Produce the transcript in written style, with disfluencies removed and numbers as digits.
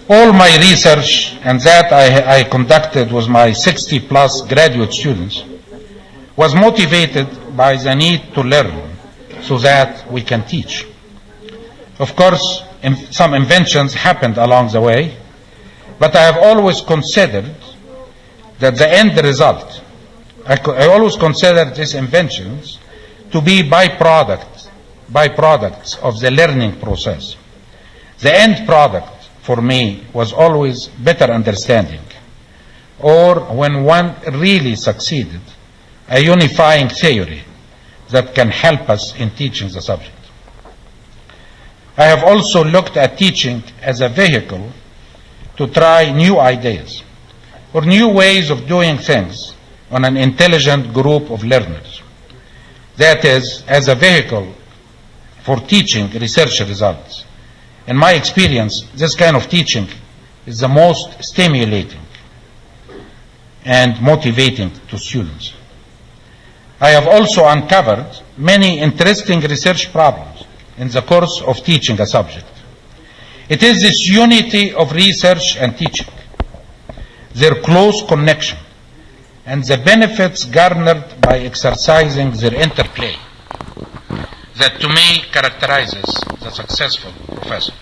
All my research and that I conducted with my 60 plus graduate students was motivated by the need to learn so that we can teach. Of course, some inventions happened along the way, but I have always considered that the end result, I always considered these inventions to be byproducts of the learning process. The end product for me was always better understanding, or when one really succeeded, a unifying theory that can help us in teaching the subject. I have also looked at teaching as a vehicle to try new ideas or new ways of doing things on an intelligent group of learners. That is, as a vehicle for teaching research results. In my experience, this kind of teaching is the most stimulating and motivating to students. I have also uncovered many interesting research problems in the course of teaching a subject. It is this unity of research and teaching, their close connection, and the benefits garnered by exercising their interplay that to me characterizes the successful professor.